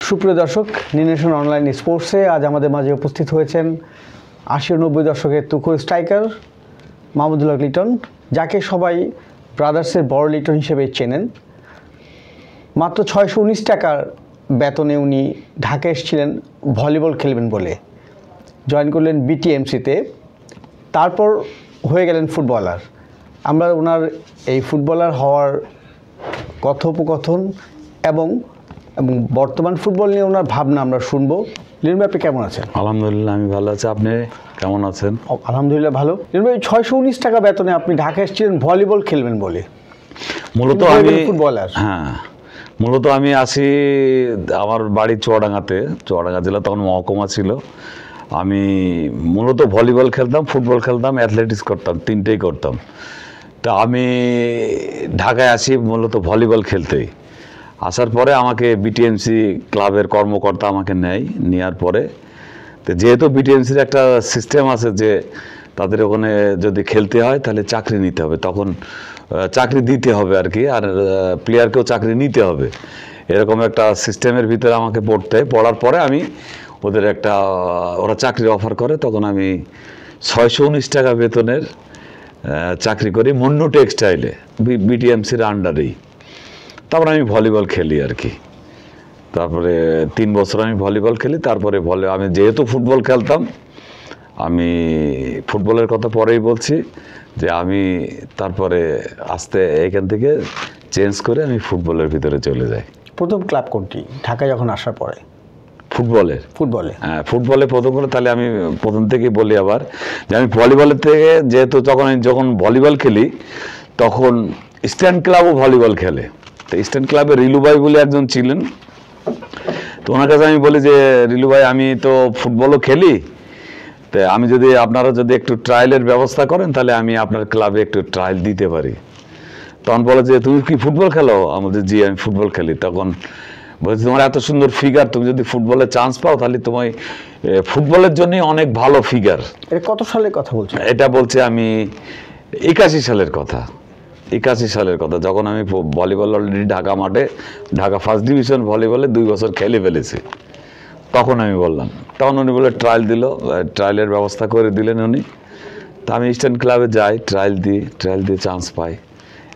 সুপ্রিয় দর্শক, নিনেশন অনলাইন স্পোর্টসে আজ আমাদের মাঝে উপস্থিত হয়েছেন ৮০-৯০ দশকের তুখোড় স্ট্রাইকার মাহমুদুল হক লিটন, যাকে সবাই ব্রাদার্সের বড় লিটন হিসেবে চেনেন। মাত্র ৬১৯ টাকার বেতনে উনি ঢাকা এসেছিলেন ভলিবল খেলবেন বলে। জয়েন করলেন বিটিএমসিতে, তারপর হয়ে গেলেন ফুটবলার। আমরা ওনার এই ফুটবলার হওয়ার কথোপকথন এবং বর্তমান ফুটবল নিয়ে ওনার ভাবনা আমরা শুনবো। লিটন ভাই, আপনি কেমন আছেন? আলহামদুলিল্লাহ, আমি ভালো আছি। আপনি কেমন আছেন? আলহামদুলিল্লাহ ভালো। লিটন ভাই, ৬১৯ টাকা বেতনে আপনি ঢাকা এসেছিলেন ভলিবল খেলবেন বলে। মূলত আমি ফুটবলার, মূলত আমি আসি, আমার বাড়ি চুয়াডাঙ্গাতে, চুয়াডাঙ্গা জেলা তখন মহকুমা ছিল। আমি মূলত ভলিবল খেলতাম, ফুটবল খেলতাম, অ্যাথলেটিক্স করতাম, তিনটেই করতাম। তা আমি ঢাকায় আসি মূলত ভলিবল খেলতেই। আসার পরে আমাকে বিটিএমসি ক্লাবের কর্মকর্তা আমাকে নেওয়ার পরে, তো যেহেতু বিটিএমসির একটা সিস্টেম আছে যে তাদের ওখানে যদি খেলতে হয় তাহলে চাকরি নিতে হবে, তখন চাকরি দিতে হবে আর কি, আর প্লেয়ারকেও চাকরি নিতে হবে, এরকম একটা সিস্টেমের ভিতরে আমাকে পড়ার পরে আমি ওরা চাকরির অফার করে, তখন আমি ৬১৯ টাকা বেতনের চাকরি করি মন্নু টেক্সটাইলে, বিটিএমসির আন্ডারেই। তারপরে আমি ভলিবল খেলি আর কি। তারপরে ৩ বছর আমি ভলিবল খেলি। তারপরে আমি যেহেতু ফুটবল খেলতাম, আমি ফুটবলের কথা পরেই বলছি, যে আমি তারপরে আস্তে এখান থেকে চেঞ্জ করে আমি ফুটবলের ভিতরে চলে যাই। প্রথম ক্লাব কোনটি ঢাকায় যখন আসার পরে? ফুটবলে হ্যাঁ, ফুটবলে প্রথম করে। তাহলে আমি প্রথম থেকেই বলি আবার, যে আমি ভলিবলের থেকে যেহেতু যখন ভলিবল খেলি তখন স্ট্যান্ড ক্লাবও ভলিবল খেলে। তো স্ট্যান্ড ক্লাবে রিলু ভাই বলে একজন ছিলেন, তো ওনার কাছে আমি বলি যে রিলু ভাই, আমি তো ফুটবলও খেলি, তো আপনারা যদি একটু ট্রায়ালের ব্যবস্থা করেন তাহলে আমি আপনার ক্লাবে একটু ট্রায়াল দিতে পারি। তখন বলে যে তুমি কি ফুটবল খেলো? আমাদের জি, আমি ফুটবল খেলি। তখন বলছি, তোমার এত সুন্দর ফিগার, তুমি যদি ফুটবলে চান্স পাও তাহলে তোমায় ফুটবলের জন্যই অনেক ভালো ফিগার। এটা কত সালের কথা বলছেন? এটা বলছে আমি 81 সালের কথা। 81 সালের কথা, যখন আমি ভলিবল অলরেডি ঢাকা মাঠে, ঢাকা ফার্স্ট ডিভিশন ভলিবলে 2 বছর খেলে ফেলেছি। তখন আমি বললাম, তখন উনি বলে ট্রায়াল দিল, ট্রায়ালের ব্যবস্থা করে দিলেন উনি। তা আমি ইস্টার্ন ক্লাবে যাই, ট্রায়াল দিয়ে চান্স পাই।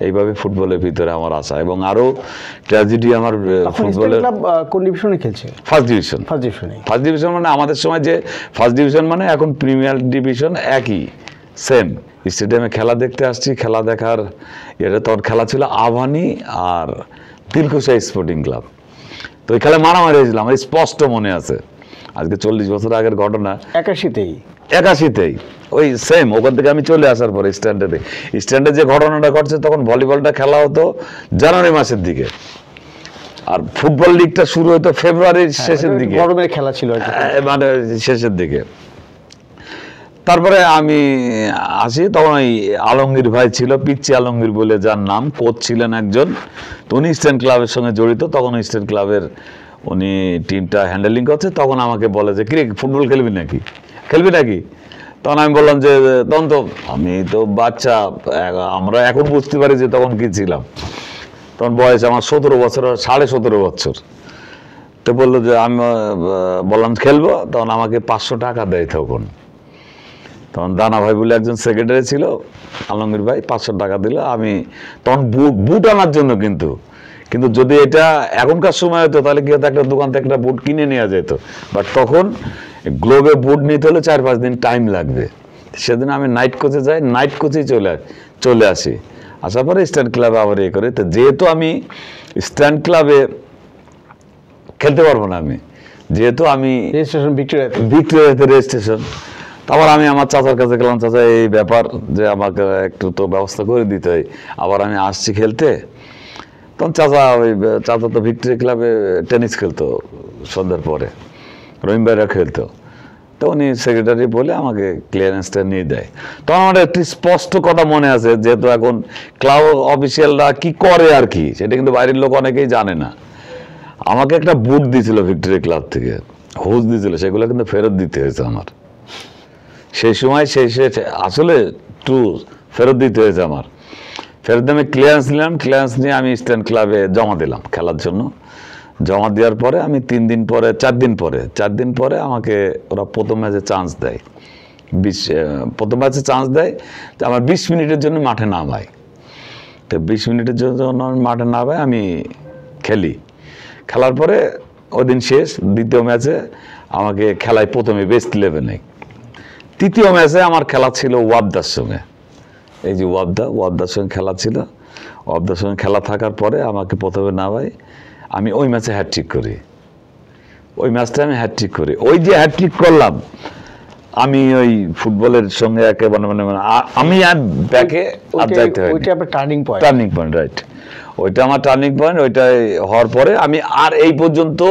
এইভাবে ফুটবলের ভিতরে আমার আসা। এবং আরও ট্র্যাজেডি, আমার ফুটবলের কোন ডিভিশনে খেলছে? First division. ফার্স্ট ডিভিশন মানে আমাদের সময় যে ফার্স্ট ডিভিশন মানে এখন প্রিমিয়ার ডিভিশন, একই সেম। স্টেডিয়ামে খেলা দেখতে আসছি, খেলা দেখার এটা তখন খেলা ছিল আভানি আর দিলকুশা স্পোর্টিং ক্লাব। তো ওই খেলায় মারামারি হয়েছিল, আমার স্পষ্ট মনে আছে, আজকে 40 বছর আগের ঘটনা। 81তেই ওই সেম। ওখান থেকে আমি চলে আসার পরে স্ট্যান্ডে যে ঘটনাটা ঘটছে, তখন ভলিবলটা খেলা হতো জানুয়ারি মাসের দিকে, আর ফুটবল লিগটা শুরু হতো ফেব্রুয়ারির শেষের দিকে, গরমের খেলা ছিল মানে শেষের দিকে। তারপরে আমি আসি, তখন ওই আলমগীর ভাই ছিল, পিচ্চি আলমগীর বলে যার নাম, কোচ ছিলেন একজন, তো উনি ইস্টার্ন ক্লাবের সঙ্গে জড়িত। তখন ইস্টার্ন ক্লাবের উনি টিমটা হ্যান্ডেলিং করছে। তখন আমাকে বলে যে, কিরে ফুটবল খেলবি নাকি? তখন আমি বললাম যে, তখন তো আমি তো বাচ্চা, আমরা এখন বুঝতে পারি যে তখন কি ছিলাম। তখন বয়স আমার 17 বছর, 17.5 বছর। তো বললো যে, আমি বললাম খেলবো। তখন আমাকে 500 টাকা দেয় তখন দানা ভাই বলে একজন সেক্রেটারি ছিল, আলমগীর ভাই 500 টাকা দিল। আমি তখন বুট আনার জন্য, কিন্তু যদি এটা এখনকার সময় হতো তাহলে কি হতো, একটা দোকান থেকে একটা বুট কিনে নেওয়া যেত, বাট তখন গ্লোবে বুট নিতে হলে 4-5 দিন টাইম লাগবে। সেদিন আমি নাইট কোচে যাই, নাইট কোচেই চলে আসি। আসার পরে স্ট্যান্ড ক্লাবে আবার করে। তো যেহেতু আমি স্ট্যান্ড ক্লাবে খেলতে পারবো না, যেহেতু আমি ভিক্টোরিয়াতে রেজিস্ট্রেশন, আবার আমি আমার চাচার কাছে গেলাম, চাচা এই ব্যাপার যে আমাকে একটু তো ব্যবস্থা করে দিতে হয়, আবার আমি আসছি খেলতে। তখন চাচা তো ভিক্টোরিয়া ক্লাবে টেনিস খেলতো সন্ধ্যার পরে, রহিমবাইরা খেলতো। তো উনি সেক্রেটারি বলে আমাকে ক্লিয়ারেন্সটা নিয়ে দেয়। তখন আমার একটি স্পষ্ট কথা মনে আছে, যেহেতু এখন ক্লাব অফিসিয়ালরা কি করে আর কি, সেটা কিন্তু বাইরের লোক অনেকেই জানে না। আমাকে একটা বুট দিয়েছিল ভিক্টোরিয়া ক্লাব থেকে, হুজ দিয়েছিল, সেগুলো কিন্তু ফেরত দিতে হয়েছে আমার। সেই সময় আসলে ফেরত দিতে হয়েছে আমার। ফেরত আমি ক্লিয়ারেন্স নিলাম, ক্লিয়ারেন্স নিয়ে আমি ইস্টার্ন ক্লাবে জমা দিলাম খেলার জন্য। জমা দেওয়ার পরে আমি 4 দিন পরে আমাকে ওরা প্রথম ম্যাচে চান্স দেয়। প্রথম ম্যাচে চান্স দেয়, তো আমার 20 মিনিটের জন্য মাঠে নামায়। তো 20 মিনিটের জন্য মাঠে নামায়, আমি খেলার পরে ওই দিন শেষ। দ্বিতীয় ম্যাচে আমাকে খেলায় প্রথমে বেস্ট 11-এ। তৃতীয় ম্যাচে আমার খেলা ছিল ওয়াবদার সঙ্গে, এই যে ওয়াবদার সঙ্গে খেলা ছিল। ওয়াবদার সঙ্গে খেলা থাকার পরে আমাকে প্রথমে নামায়, আমি ওই ম্যাচে হ্যাটট্রিক করি। ওই ম্যাচটা আমি হ্যাটট্রিক করি। ওই যে হ্যাটট্রিক করলাম, আমি ওই ফুটবলের সঙ্গে একেবারে আমি আর ব্যাকে আর যাইতে হয়। ওইটা আপনার টার্নিং পয়েন্ট, রাইট। ওইটা আমার টার্নিং পয়েন্ট। ওইটা হওয়ার পরে আমি আর এই পর্যন্ত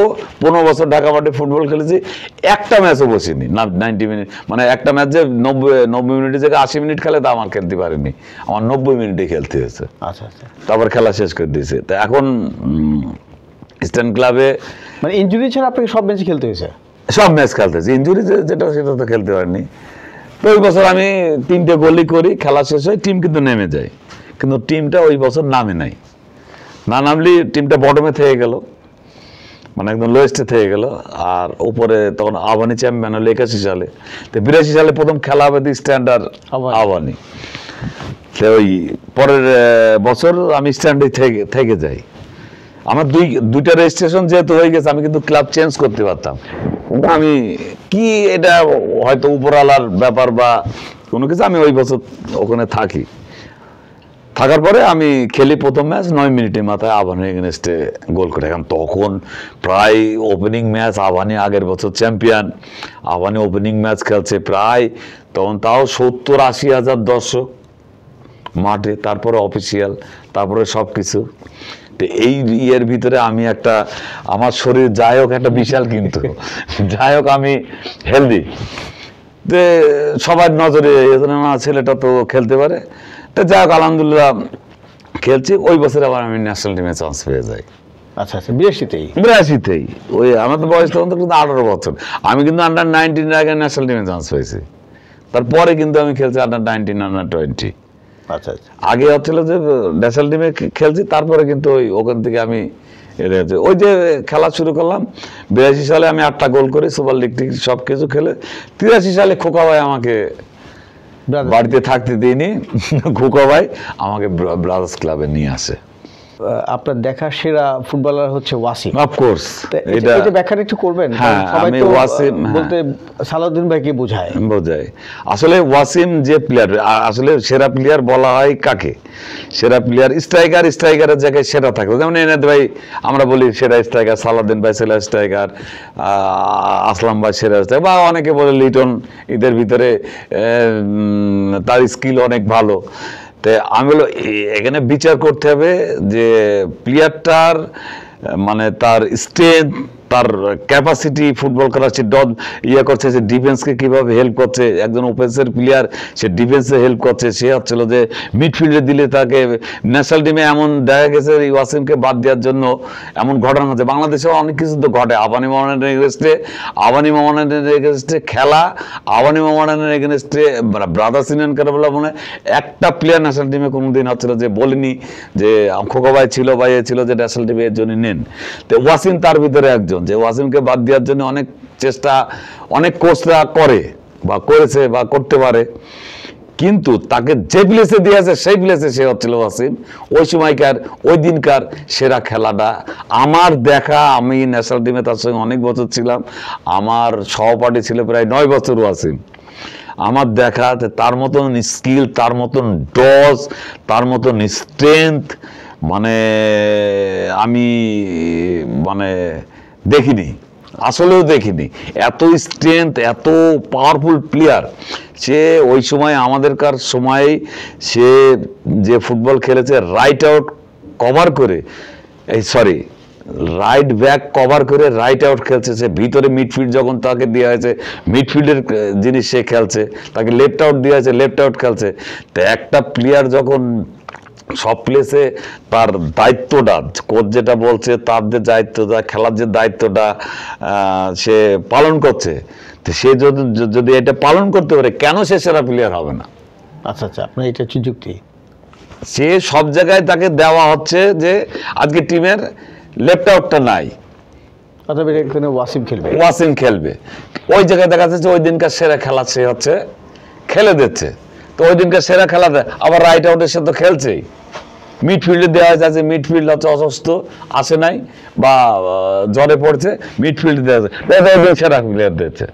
15 বছর ঢাকা মাঠে ফুটবল খেলেছি, একটা ম্যাচও বসিনি না। 90 মিনিট মানে একটা ম্যাচ যে 90 মিনিটের জায়গায় 80 মিনিট খেলে, তা আমার খেলতে পারিনি। আমার 90 মিনিটে খেলতে হয়েছে। আচ্ছা আচ্ছা। তারপর খেলা শেষ করে দিয়েছে। তো এখন ইস্টার্ন ক্লাবে মানে ইনজুরি ছাড়া আপনাকে সব ম্যাচে খেলতে হয়েছে? সব ম্যাচ খেলতেছি। ইনজুরি যেটা সেটা তো খেলতে পারিনি। তো ওই বছর আমি 3টে গোলই করি, খেলা শেষ হয়, টিম কিন্তু নেমে যায়। কিন্তু টিমটা ওই বছর নামে নাই। না নামলে টিমটা বটমে থেকে গেল, মানে একদম লোয়েস্টে থেকে গেল। আর উপরে তখন আবানি চ্যাম্পিয়ন হলো 81 সালে। তো 82 সালে প্রথম খেলা হবে স্ট্যান্ডার্ড আবানি। তো ওই পরের বছর আমি স্ট্যান্ডে থেকে যাই। আমার দুইটা রেজিস্ট্রেশন যেহেতু হয়ে গেছে, আমি কিন্তু ক্লাব চেঞ্জ করতে পারতাম। আমি কি এটা হয়তো উপরওয়ালার ব্যাপার বা কোনো কিছু, আমি ওই বছর ওখানে থাকার পরে আমি খেলি প্রথম ম্যাচ, 9 মিনিটের মাথায় আবানি এগেনস্টে গোল করে। এখন তখন প্রায় ওপেনিং ম্যাচ, আবানি আগের বছর চ্যাম্পিয়ন, আবানি ওপেনিং ম্যাচ খেলছে প্রায় তখন তাও 70-80 হাজার দর্শক মাঠে, তারপরে অফিসিয়াল, তারপরে সব কিছু। তো এই ইয়ের ভিতরে আমি আমার শরীর যাই হোক একটা বিশাল, কিন্তু যাই হোক আমি হেলদি। যে সবার নজরে না, ছেলেটা তো খেলতে পারে। তো যাই হোক আলহামদুলিল্লাহ খেলছি। ওই বছর আবার আমি ন্যাশনাল টিমে চান্স পেয়ে যাই। আচ্ছা আচ্ছা। 82-তেই ওই আমার তো বয়স তখন তো কিন্তু 18 বছর। আমি কিন্তু আন্ডার-19 আগে ন্যাশনাল টিমে চান্স পেয়েছি। তারপরে কিন্তু আমি খেলছি আন্ডার-19, আন্ডার-20। আচ্ছা আচ্ছা। আগে হচ্ছিল যে ন্যাশনাল টিমে খেলছি, তারপরে কিন্তু ওখান থেকে আমি ওই যে খেলা শুরু করলাম। 82 সালে আমি 8টা গোল করি, সুপার লিগ সব কিছু খেলে। 83 সালে খোকা ভাই আমাকে বাড়িতে থাকতে দিইনি। খোকা ভাই আমাকে ব্রাদার্স ক্লাবে নিয়ে আসে। আপনার দেখা সেরা ফুটবলার হচ্ছে ওয়াসিম, অফকোর্স। এটা ব্যাখ্যাটা একটু করবেন? হ্যাঁ, আমি ওয়াসিম বলতে সালাউদ্দিন ভাইকে বোঝায়। আসলে ওয়াসিম যে প্লেয়ার, আসলে সেরা প্লেয়ার বলা হয় কাকে? সেরা প্লেয়ার স্ট্রাইকারের জায়গায় সেরা থাকে। যেমন এনাদ ভাই আমরা বলি সেরা স্ট্রাইকার, সালাউদ্দিন ভাই সেরা স্ট্রাইকার, আসলাম ভাই সেরা স্ট্রাইকার, বা অনেকে বলে লিটন। এদের ভিতরে তার স্কিল অনেক ভালো। তো আমি বলো এখানে বিচার করতে হবে যে প্লেয়ারটার মানে তার স্ট্রেংথ, তার ক্যাপাসিটি, ফুটবল খেলার সে করছে, যে ডিফেন্সকে কীভাবে হেল্প করছে। একজন ওপেন্সের প্লেয়ার, সে ডিফেন্সে হেল্প করছে। সে হচ্ছিল যে মিডফিল্ডে দিলে তাকে ন্যাশনাল টিমে এমন দেখা গেছে ওয়াসিমকে বাদ দেওয়ার জন্য এমন ঘটনা হচ্ছে। বাংলাদেশেও অনেক কিছু তো ঘটে। আবানি মোহামেডানের এগেনস্টে খেলা, আবানি মোহামেডানের এগেনস্টে ব্রাদার্স ইউনিয়ন কেরালা মনে একটা প্লেয়ার ন্যাশনাল টিমে কোনোদিন হচ্ছিল যে বলিনি যে খোকা ভাই ছিল বা এ ছিল যে ন্যাশনাল টিমে এর জন্য নেন। তো ওয়াসিম তার ভিতরে একজন, যে ওয়াসিমকে বাদ দেওয়ার জন্য অনেক চেষ্টা অনেক কোচরা করে বা করেছে বা করতে পারে, কিন্তু তাকে যে প্লেসে দিয়েছে সেই প্লেসে সে হচ্ছিল ওয়াসিম। ওই সময়কার ওই দিনকার সেরা খেলাটা আমার দেখা। আমি ন্যাশনাল টিমে তার সঙ্গে অনেক বছর ছিলাম। আমার সহপাঠী ছিল প্রায় 9 বছর ওয়াসিম। আমার দেখা তার মতন স্কিল, তার মতন ডজ, তার মতন স্ট্রেংথ মানে আমি দেখিনি, আসলেও দেখিনি। এত স্ট্রেংথ, এত পাওয়ারফুল প্লেয়ার সে। ওই সময় আমাদেরকার সময় সে যে ফুটবল খেলেছে, রাইট আউট কভার করে, রাইট ব্যাক কভার করে রাইট আউট খেলছে। সে ভিতরে মিডফিল্ড যখন তাকে দেওয়া হয়েছে, মিডফিল্ডের জিনিস সে খেলছে। তাকে লেফট আউট দেওয়া হয়েছে, লেফট আউট খেলছে। তো একটা প্লেয়ার যখন সব প্লেসে তার দায়িত্বটা, কোচ যেটা বলছে তার যে দায়িত্বটা, খেলার যে দায়িত্বটা সে পালন করছে, তো সে যদি এটা পালন করতে পারে, কেন সে সেরা প্লেয়ার হবে না? আচ্ছা আচ্ছা, আপনার এটা হচ্ছে যুক্তি। সে সব জায়গায় তাকে দেওয়া হচ্ছে যে আজকে টিমের লেফট আউটটা নাই, অথবা এখানে ওয়াসিম খেলবে, ওয়াসিম খেলবে। ওই জায়গায় দেখা যাচ্ছে ওই দিনকার সেরা খেলা সে হচ্ছে খেলে দিচ্ছে। তো ওই দিনকার সেরা খেলাতে আবার রাইট আউটের সাথে খেলছেই, মিডফিল্ডে দেওয়া যাচ্ছে, মিডফিল্ড হচ্ছে অসুস্থ আসে নাই বা জ্বরে পড়ছে, মিডফিল্ডে দেওয়া যাচ্ছে, সেরা প্লেয়ার দিচ্ছে।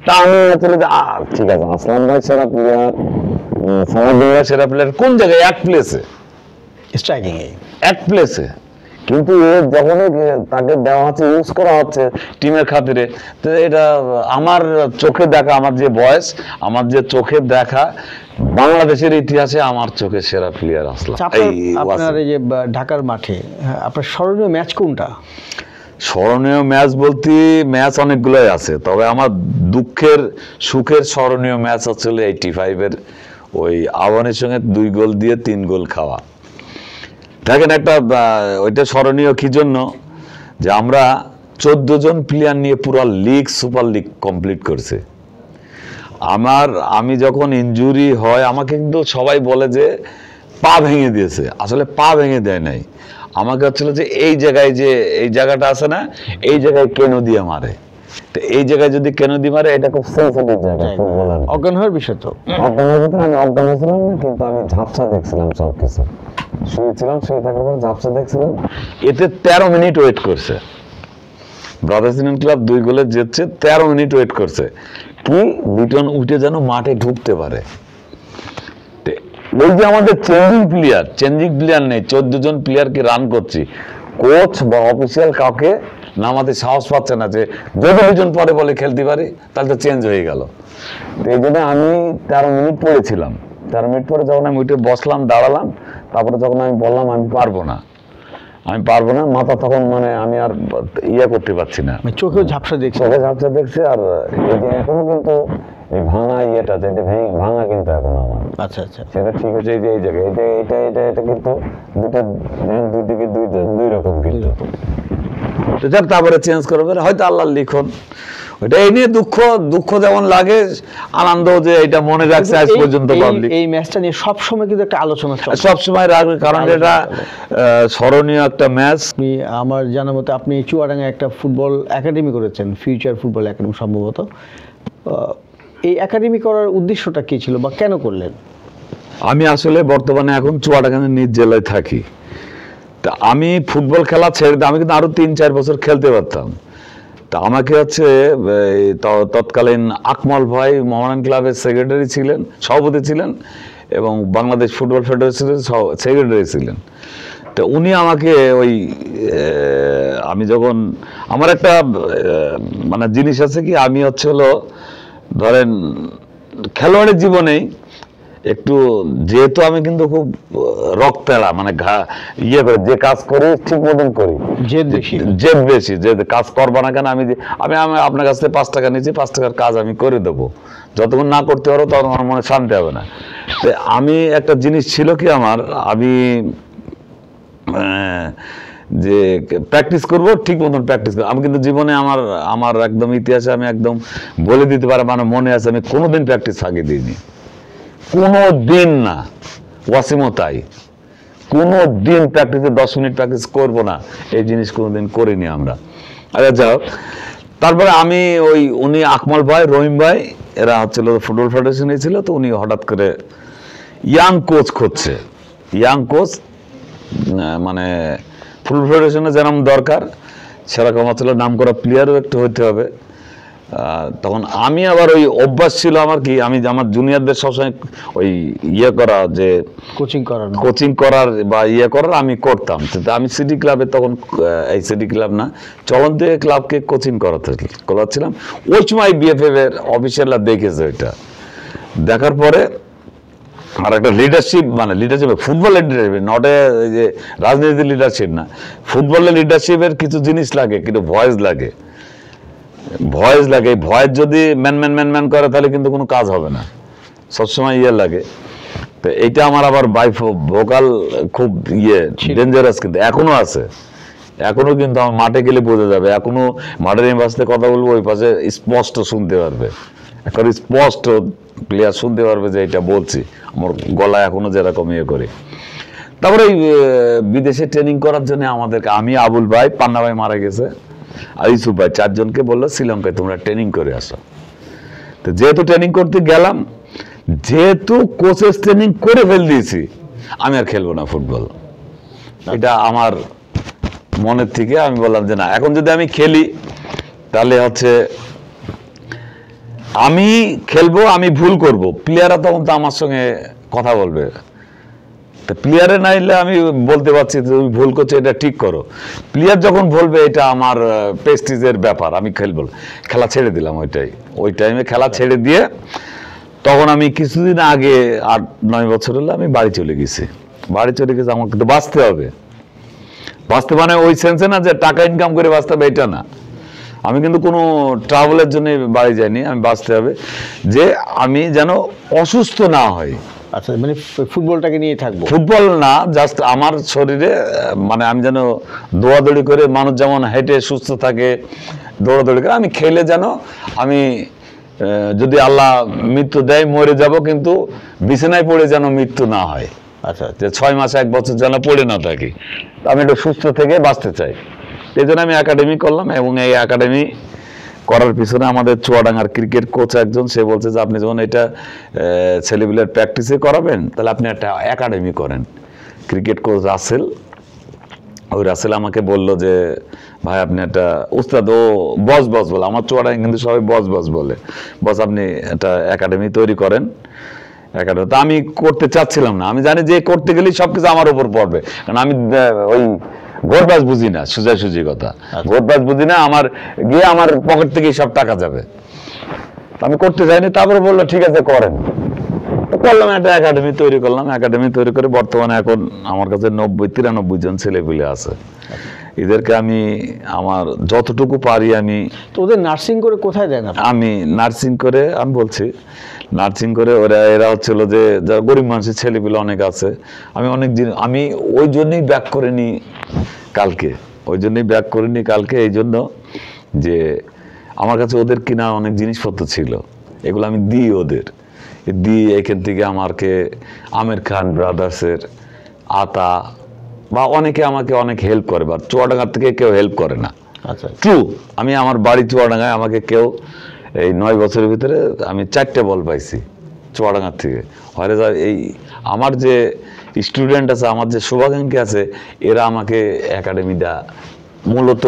তা আমি আসলে ঠিক আছে, আসলাম ভাই সেরা প্লেয়ার, সামাদ সেরা প্লেয়ার কোন জায়গায়? এক প্লেসে, স্ট্রাইকিং এ, এক প্লেসে। কিন্তু যখনই তাকে দেওয়া হচ্ছে, ইউজ করা হচ্ছে টিমের খাতিরে, তো এটা আমার চোখে দেখা, আমার যে বয়স, আমার যে চোখে দেখা বাংলাদেশের ইতিহাসে আমার চোখে সেরা প্লেয়ার আসলাম। আপনার এই যে ঢাকার মাঠে আপনার স্মরণীয় ম্যাচ কোনটা? স্মরণীয় ম্যাচ বলতে ম্যাচ অনেকগুলোই আছে, তবে আমার দুঃখের সুখের স্মরণীয় ম্যাচ হচ্ছিল 85-এর ওই আবাহনীর সঙ্গে 2 গোল দিয়ে 3 গোল খাওয়া। দেখেন একটা ওইটা স্মরণীয় কি জন্য, যে আমরা 14 জন প্লেয়ার নিয়ে পুরো লিগ, সুপার লিগ কমপ্লিট করছে। আমি যখন ইনজুরি হয় আমাকে কিন্তু সবাই বলে যে পা ভেঙে দিয়েছে, আসলে পা ভেঙে দেয় নাই, আমাকে হচ্ছিল যে এই জায়গায়, যে এই জায়গাটা আছে না, এই জায়গায় কেন দিয়ে মারে, তো এই জায়গায় যদি কেন দিয়ে মারে, এটা খুব সেন্সিটিভ জায়গা ফুটবলার। অজ্ঞান হওয়ার বিষয় তো, অজ্ঞান হওয়ার ভিতরে আমি অজ্ঞান হয়েছিলাম না, কিন্তু আমি ঝাপসা দেখছিলাম, সব কিছু শুয়েছিলাম, শুয়ে থাকার পর ঝাপসা দেখছিলাম। এতে 13 মিনিট ওয়েট করছে, ব্রাদার্স ইউনিয়ন ক্লাব 2 গোলে জিতছে, 13 মিনিট ওয়েট করছে কি লিটন উঠে যেন মাঠে ঢুকতে পারে। ওই যে আমাদের চেঞ্জিং প্লেয়ার নেই, 14 জন প্লেয়ারকে রান করছি, কোচ বা অফিসিয়াল কাউকে নামাতে সাহস পাচ্ছে না, যে যদি লিটন পরে বলে খেলতে পারি তাহলে তো চেঞ্জ হয়ে গেল। তো এই জন্য আমি 13 মিনিট পড়েছিলাম। 13 মিনিট পরে যখন আমি উঠে বসলাম, দাঁড়ালাম, তারপরে যখন আমি বললাম আমি পারবো না, মাথা তখন মানে আমি আর করতে পারছি না, চোখেও ঝাপসা দেখছে, আর এই যে এখনো কিন্তু এই ভাঙা যেটা ভাঙা কিন্তু এখন আমার, আচ্ছা আচ্ছা, সেটা ঠিক আছে। এই যে এই জায়গায় এটা কিন্তু দুই দিকে দুই রকম কিন্তু, তারপরে চেঞ্জ করবে হয়তো আল্লাহর লিখন। ওটা এই নিয়ে দুঃখ যেমন লাগে, আনন্দ যে এটা মনে রাখছে আজ পর্যন্ত পাবলিক। এই ম্যাচটা নিয়ে সব সময় কিন্তু একটা আলোচনা চলে, সব সময় রাখবে, কারণ এটা স্মরণীয় একটা ম্যাচ। আমার জানা মতে আপনি চুয়াডাঙ্গায় একটা ফুটবল একাডেমি করেছেন, ফিউচার ফুটবল একাডেমি সম্ভবত। এই একাডেমি করার উদ্দেশ্যটা কি ছিল বা কেন করলেন? আমি আসলে বর্তমানে এখন চুয়াডাঙ্গার নিজ জেলায় থাকি, তা আমি ফুটবল খেলা ছেড়ে দিয়ে আমি কিন্তু আরো 3-4 বছর খেলতে পারতাম। তা আমাকে হচ্ছে তৎকালীন আকমল ভাই মোহামেডান ক্লাবের সেক্রেটারি ছিলেন, সভাপতি ছিলেন, এবং বাংলাদেশ ফুটবল ফেডারেশনের সেক্রেটারি ছিলেন। তো উনি আমাকে ওই আমি যখন আমার একটা মানে জিনিস আছে কি, আমি হচ্ছে হলো ধরেন খেলোয়াড়ের জীবনেই একটু, যেহেতু আমি কিন্তু খুব রক্তেলা, মানে করে যে কাজ করি ঠিক মতন করি, জেদ বেশি, যে কাজ করবো না কেন, আমি আপনার কাছ থেকে 5 টাকা নিয়েছি, 5 টাকার কাজ আমি করে দেবো, যতক্ষণ না করতে পারো তখন আমার মনে শান্তি হবে না। আমি একটা জিনিস ছিল কি আমার, আমি যে প্র্যাকটিস করব, ঠিক মতন প্র্যাকটিস করবো। আমি কিন্তু জীবনে আমার একদম ইতিহাসে আমি একদম বলে দিতে পারি, মানে মনে আছে, আমি কোনোদিন প্র্যাকটিস ফাঁকি দিইনি, কোনো দিন না। ওয়াসিমও তাই, কোনো দিন প্র্যাকটিসে 10 মিনিট প্র্যাকটিস করবো না, এই জিনিস কোনোদিন করিনি আমরা। আচ্ছা যাও, তারপরে আমি উনি আকমল ভাই, রহিম ভাই, এরা হচ্ছিল ফুটবল ফেডারেশনে ছিল, তো উনি হঠাৎ করে ইয়াং কোচ খুঁজছে, ইয়াং কোচ মানে ফুটবল ফেডারেশনে যেরকম দরকার সেরকম হচ্ছিল, নাম করা প্লেয়ারও একটু হইতে হবে। তখন আমি আবার ওই অভ্যাস ছিল আমার কি, আমি আমার জুনিয়রদের সবসময় ওই করা, যে কোচিং করার বা করার আমি করতাম। আমি সিটি ক্লাবে তখন, এই সিটি ক্লাব না, চলন্ত ক্লাবকে কোচিং করাচ্ছিলাম। ওই সময় বিএফএফ এর অফিসাররা দেখেছে, ওইটা দেখার পরে আর একটা লিডারশিপ, মানে লিডারশিপ ফুটবলের লিডারশিপ, নট যে রাজনীতির লিডারশিপ না, ফুটবলের লিডারশিপের কিছু জিনিস লাগে, কিন্তু ভয়েস লাগে, ভয়েস যদি ম্যান করে তাহলে কিন্তু কোনো কাজ হবে না, সবসময় লাগে। তো এইটা আমার আবার ভোকাল খুব ডেঞ্জারাস, কিন্তু এখনো আছে, এখনো কিন্তু আমার মাঠে গেলে বোঝা যাবে, এখনো মাঠের এই পাশে কথা বলবো, ওই পাশে স্পষ্ট শুনতে পারবে, এখন স্পষ্ট প্লেয়ার শুনতে পারবে যে এটা বলছি, আমার গলা এখনো যেরকম করে। তারপরে বিদেশে ট্রেনিং করার জন্য আমাদেরকে, আমি আবুল ভাই, পান্না ভাই মারা গেছে, আর ইউসুফ ভাই, 4 জনকে বললো শ্রীলঙ্কায় তোমরা ট্রেনিং করে আসো। তো যেহেতু ট্রেনিং করতে গেলাম, যেহেতু কোচেস ট্রেনিং করে ফেল দিয়েছি, আমি আর খেলবো না ফুটবল। এটা আমার মনের থেকে আমি বললাম যে না, এখন যদি আমি খেলি তাহলে হচ্ছে আমি খেলবো, আমি ভুল করব, প্লেয়াররা তখন তো আমার সঙ্গে কথা বলবে। তো প্লেয়ারে না এলে আমি বলতে পারছি তুমি ভুল করছো, এটা ঠিক করো। প্লেয়ার যখন বলবে এটা আমার প্রেস্টিজের ব্যাপার, আমি খেলবো, খেলা ছেড়ে দিলাম। ওই টাইমে খেলা ছেড়ে দিয়ে তখন আমি কিছুদিন আগে 8-9 বছর হলো আমি বাড়ি চলে গেছি। আমাকে তো বাঁচতে হবে। বাঁচতে মানে ওই সেন্সে না যে টাকা ইনকাম করে বাঁচতে হবে, এটা না। আমি কিন্তু কোনো ট্রাভেলের জন্য বাড়ি যাইনি, আমি বাঁচতে হবে যে আমি যেন অসুস্থ না হয়। আচ্ছা, মানে ফুটবলটাকে নিয়ে থাকবো। ফুটবল না, জাস্ট আমার শরীরে মানে আমি যেন দৌড়াদৌড়ি করে, মানুষ যেমন হেঁটে সুস্থ থাকে, দৌড়াদৌড়ি করে, আমি খেলে যেন আমি যদি আল্লাহ মৃত্যু দেয় মরে যাব, কিন্তু বিছানায় পড়ে যেন মৃত্যু না হয়। আচ্ছা, যে 6 মাস 1 বছর যেন পড়ে না থাকি, আমি একটু সুস্থ থেকে বাঁচতে চাই। এই জন্য আমি একাডেমি করলাম, এবং এই একাডেমি করার পিছনে আমাদের চুয়াডাঙ্গার ক্রিকেট কোচ একজন, সে বলছে যে আপনি যখন এটা ছেলেপিলের প্র্যাকটিসে করাবেন, তাহলে আপনি একটা একাডেমি করেন। ক্রিকেট কোচ রাসেল, ওই রাসেল আমাকে বললো যে ভাই আপনি একটা উস্তাদ, ও বস বলে, আমার চুয়াডাঙ্গা কিন্তু সবাই বস বলে, বস আপনি একটা একাডেমি তৈরি করেন। একাডেমি তা আমি করতে চাচ্ছিলাম না, আমি জানি যে করতে গেলেই সবকিছু আমার উপর পড়বে, কারণ আমি ওই ঘোরবাজ বুঝি না, সুজি কথা, ঘোরবাজ বুঝি না, আমার গিয়ে আমার পকেট থেকেই সব টাকা যাবে, আমি করতে চাইনি। তারপরে বললো ঠিক আছে করেন, করলাম, একটা একাডেমি তৈরি করলাম। একাডেমি তৈরি করে বর্তমানে এখন আমার কাছে 93 জন ছেলেপিলে আছে। এদেরকে আমি আমার যতটুকু পারি আমি। তো ওদের নার্সিং করে কোথায় দেন? আমি নার্সিং করে, আমি বলছি নার্সিং করে এরা হচ্ছিল যে যারা গরিব মানুষের ছেলেপিলে অনেক আছে, আমি অনেক জিনিস আমি ওই জন্যই ব্যাক করে নিই কালকে, এই জন্য যে আমার কাছে ওদের কিনা অনেক জিনিসপত্র ছিল, এগুলো আমি দিই ওদের, এখান থেকে আমাকে আমির খান ব্রাদার্সের আতা বা অনেকে আমাকে অনেক হেল্প করে, বা চুয়াডাঙ্গার থেকে কেউ হেল্প করে না। আচ্ছা, ট্রু, আমি আমার বাড়ি চুয়াডাঙ্গায়, আমাকে কেউ এই 9 বছরের ভিতরে আমি 4টে বল পাইছি চুয়াডাঙ্গার থেকে। হয়তো এই আমার যে স্টুডেন্ট আছে, আমার যে শুভাকাঙ্ক্ষী আছে, এরা আমাকে একাডেমিটা মূলত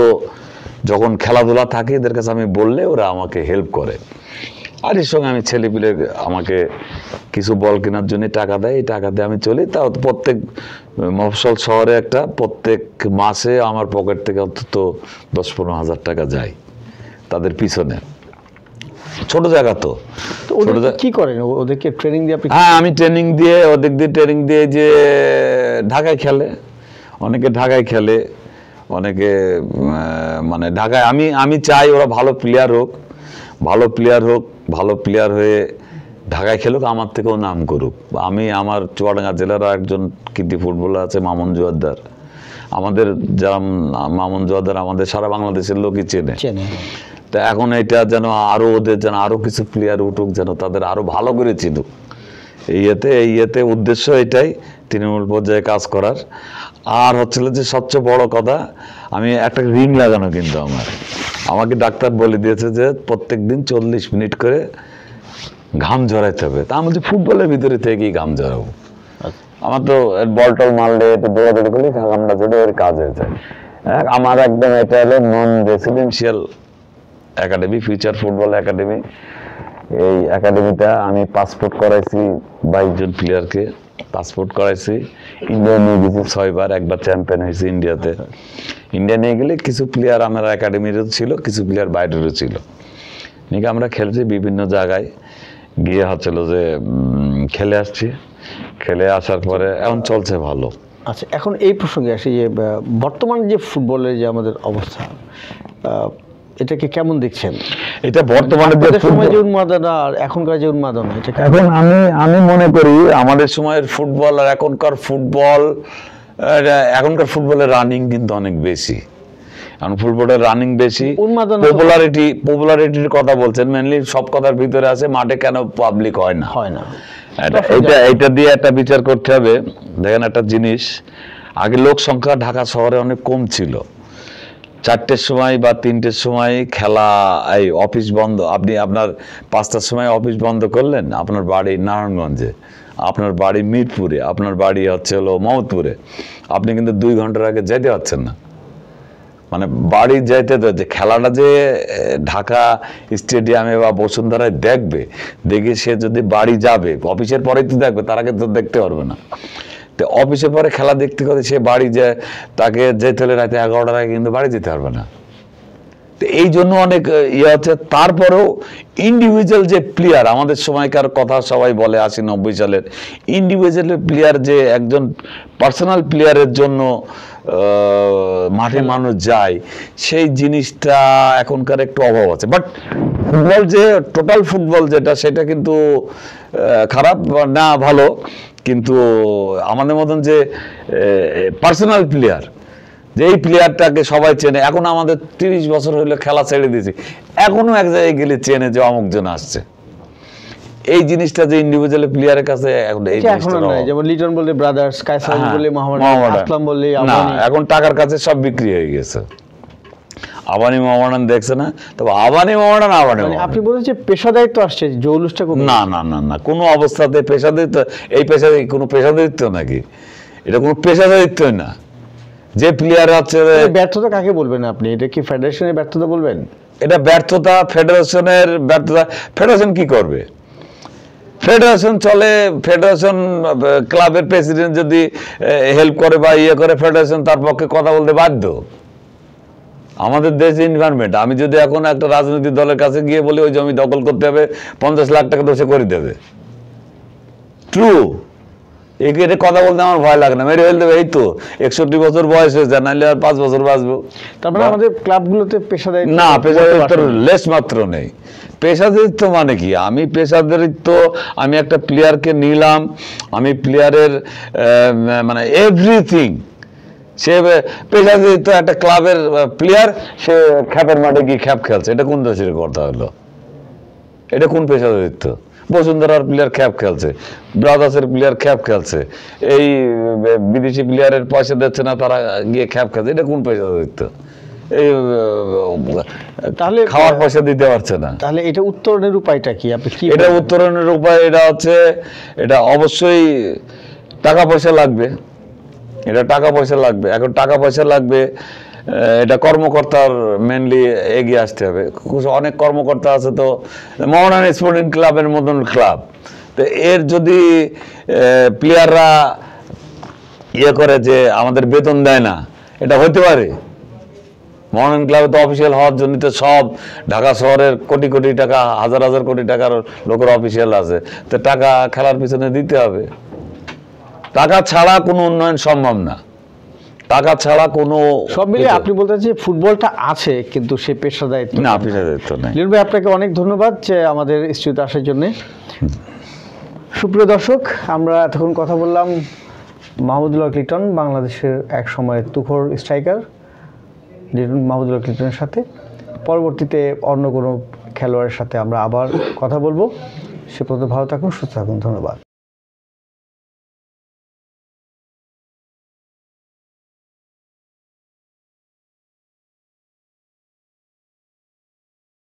যখন খেলাধুলা থাকে এদের কাছে আমি বললে ওরা আমাকে হেল্প করে। আর এর সঙ্গে আমি ছেলেপিলে আমাকে কিছু বল কেনার জন্য টাকা দেয়, এই টাকা দিয়ে আমি চলি। তাও প্রত্যেক মফস্বল শহরে একটা প্রত্যেক মাসে আমার পকেট থেকে অন্তত 10-15 হাজার টাকা যায় তাদের পিছনে। ছোট জায়গা তো। কি করেন ওদেরকে? ট্রেনিং দিয়ে? হ্যাঁ, আমি ট্রেনিং দিয়ে, ট্রেনিং দিয়ে যে ঢাকায় খেলে, অনেকে ঢাকায় খেলে, অনেকে মানে ঢাকায়, আমি চাই ওরা ভালো প্লেয়ার হোক, ভালো প্লেয়ার হয়ে ঢাকায় খেলুক, আমার থেকেও নাম করুক। আমার চুয়াডাঙ্গা জেলারও একজন কৃতি ফুটবলার আছে, মামুন জোয়ারদার। আমাদের যারা মামুন জোয়ারদার আমাদের সারা বাংলাদেশের লোকই চেনে। তা এখন এটা যেন আরো ওদের যেন আরো কিছু প্লেয়ার উঠুক, যেন তাদের আরো ভালো করে চিনুক। এই ইয়েতে উদ্দেশ্য এটাই, তৃণমূল পর্যায়ে কাজ করার। আর হচ্ছিল যে সবচেয়ে বড় কথা, আমি একটা রিং লাগানো, কিন্তু আমাকে ডাক্তার বলে দিয়েছে যে প্রত্যেক দিন 40 মিনিট করে ঘাম ঝরাইতে হবে। তা আমি ফুটবলের ভিতরে থেকেই ঘাম ঝরাবো। আমার তো বল টল মারলে একটু দৌড়াদৌড়ি করলে ঘামটা ঝরে এর কাজ হয়ে যায়। আমার একদম এটা হলো নন residential academy, future football academy. এই একাডেমিটা আমি পাসপোর্ট করাইছি 22 জন প্লেয়ারকে পাসপোর্ট করাইছি। ইন্ডিয়া নিয়ে গেছি 6 বার, একবার চ্যাম্পিয়ন হয়েছি ইন্ডিয়াতে। ইন্ডিয়া নিয়ে গেলে কিছু প্লেয়ার আমার একাডেমিরও ছিল, কিছু প্লেয়ার বাইরেরও ছিল। নিয়ে আমরা খেলছি বিভিন্ন জায়গায় গিয়ে, হচ্ছিল যে খেলে আসছি। খেলে আসার পরে এখন চলছে ভালো। আচ্ছা, এখন এই প্রসঙ্গে আসি যে বর্তমান যে ফুটবলের যে আমাদের অবস্থা, এটাকে কেমন দেখছেন? এটা বর্তমানে যে উন্মাদনা আর এখনকার যে উন্মাদনা, এটা এখন আমি মনে করি আমাদের সময়ের ফুটবল আর এখনকার ফুটবলের রানিং কিন্তু অনেক বেশি। এখন ফুটবলের রানিং বেশি, পপুলারিটির কথা বলছেন মেনলি, সব কথার ভিতরে আছে মাঠে কেন পাবলিক হয় না। এটা দিয়ে একটা বিচার করতে হবে। দেখেন একটা জিনিস, আগে লোক সংখ্যা ঢাকা শহরে অনেক কম ছিল, 4টের সময় বা 3টের সময় খেলা, এই অফিস বন্ধ, আপনি আপনার 5টার সময় অফিস বন্ধ করলেন, আপনার বাড়ি নারায়ণগঞ্জে, আপনার বাড়ি মিরপুরে, আপনার বাড়ি হচ্ছে হলো মোহাম্মদপুরে, আপনি কিন্তু 2 ঘন্টার আগে যেতে পারছেন না। মানে বাড়ি যাইতে তো, যে খেলাটা যে ঢাকা স্টেডিয়ামে বা বসুন্ধরায় দেখবে, দেখে সে যদি বাড়ি যাবে, অফিসের পরেই তো দেখবে, তার আগে তো দেখতে পারবে না। তো অফিসের পরে খেলা দেখতে করে সে বাড়ি যায়, তাকে যেতে হলে রাতে 11টার আগে কিন্তু বাড়ি যেতে পারবে না। তো এই জন্য অনেক ইয়ে হচ্ছে। তারপরেও ইন্ডিভিজুয়াল যে প্লেয়ার, আমাদের সময়কার কথা সবাই বলে 80-90 সালের, ইন্ডিভিজুয়াল প্লেয়ার যে একজন পার্সোনাল প্লেয়ারের জন্য মাঠে মানুষ যায়, সেই জিনিসটা এখনকার একটু অভাব আছে। বাট ফুটবল যে টোটাল ফুটবল যেটা, সেটা কিন্তু খারাপ না, ভালো। কিন্তু আমাদের মতন যে পার্সোনাল প্লেয়ার, যে এই প্লেয়ারটাকে সবাই চেনে, এখন আমাদের 30 বছর হইলে খেলা ছেড়ে দিয়েছি, এখনো এক জায়গায় গেলে চেনে যে অমুকজন আসছে। এই জিনিসটা যে ইন্ডিভিজুয়াল প্লেয়ারের কাছে এখন এই জিনিসটা নাই। যেমন লিটন বলে ব্রাদার্স, কায়সার বলে মোহাম্মদ আসলাম বলে না, এখন টাকার কাছে সব বিক্রি হয়ে গেছে। আবানি মোহামেডান দেখছে না, তবে আবানি মোহামেডান আপনি বলছেন যে পেশাদারিত্ব আসছে, জৌলুসটা না না না না, কোনো অবস্থাতে পেশাদারিত্ব, এই পেশাদারি কোনো পেশাদারিত্ব নাকি? এটা কোনো পেশাদারিত্বই না। যে প্লেয়ার হচ্ছে, ব্যর্থতা কাকে বলবেন আপনি? এটা কি ফেডারেশনের ব্যর্থতা বলবেন? এটা ব্যর্থতা, ফেডারেশনের ব্যর্থতা। ফেডারেশন কি করবে? ফেডারেশন চলে, ফেডারেশন ক্লাবের প্রেসিডেন্ট যদি হেল্প করে বা ইয়ে করে, ফেডারেশন তার পক্ষে কথা বলতে বাধ্য। আমাদের দেশ এনভায়রনমেন্ট, আমি যদি এখন একটা রাজনৈতিক দলের কাছে গিয়ে বলি ওই জমি দখল করতে হবে, 50 লাখ টাকা তো সে করে দেবে। ট্রু, এটা কথা বলতে আমার ভয় লাগে না, মেরে ফেল দেবে। এই তো 61 বছর বয়স হয়েছে, নাহলে আর 5 বছর বাঁচবো। তারপরে আমাদের ক্লাবগুলোতে পেশাদারিত্ব না, পেশাদারিত্ব লেশ মাত্র নেই। পেশাদারিত্ব মানে কি? আমি পেশাদারিত্ব, আমি একটা প্লেয়ারকে নিলাম, আমি প্লেয়ারের মানে এভরিথিং, সে পেশাদারিত্ব। একটা ক্লাবের প্লেয়ার, সে খ্যাপের মাঠে গিয়ে খ্যাপ খেলছে, এটা কোন দেশের কথা হলো? এটা কোন পেশাদারিত্ব? বসুন্ধরার প্লেয়ার খ্যাপ খেলছে, ব্রাদার্সের প্লেয়ার খ্যাপ খেলছে, এই বিদেশি প্লেয়ারের পয়সা দিচ্ছে না, তারা গিয়ে খ্যাপ খেলছে, এটা কোন পেশাদারিত্ব? এই তাহলে খাওয়ার পয়সা দিতে পারছে না। তাহলে এটা উত্তরণের উপায়টা কি? আপনি কি এটা উত্তরণের উপায়? এটা হচ্ছে, এটা অবশ্যই টাকা পয়সা লাগবে, এটা টাকা পয়সা লাগবে। এখন টাকা পয়সা লাগবে, এটা কর্মকর্তার মেনলি এগিয়ে আসতে হবে। অনেক কর্মকর্তা আছে, তো মোহামেডান স্পোর্টিং ক্লাবের মতন ক্লাব, তো এর যদি প্লেয়াররা ইয়ে করে যে আমাদের বেতন দেয় না, এটা হতে পারে? মোহামেডান ক্লাবে তো অফিসিয়াল হওয়ার জন্য তো সব ঢাকা শহরের কোটি কোটি টাকা, হাজার হাজার কোটি টাকার লোকের অফিসিয়াল আছে, তো টাকা খেলার পিছনে দিতে হবে। টাকা ছাড়া কোনো উন্নয়ন সম্ভব না, টাকা ছাড়া কোনো। সব মিলে আপনি বলতে চাচ্ছেন ফুটবলটা আছে, কিন্তু সে পেশাদারিত্ব না, পেশাদারিত্ব নেই। লিটন ভাই, আপনাকে অনেক ধন্যবাদ যে আমাদের স্টুডিওতে আসার জন্য। সুপ্রিয় দর্শক, আমরা এতক্ষণ কথা বললাম মাহমুদুল হক লিটন, বাংলাদেশের এক সময়ের তুখোর স্ট্রাইকার মাহমুদুল হক লিটনের সাথে। পরবর্তীতে অন্য কোনো খেলোয়াড়ের সাথে আমরা আবার কথা বলবো। সে পর্যন্ত ভালো থাকুন, সুস্থ থাকুন। ধন্যবাদ।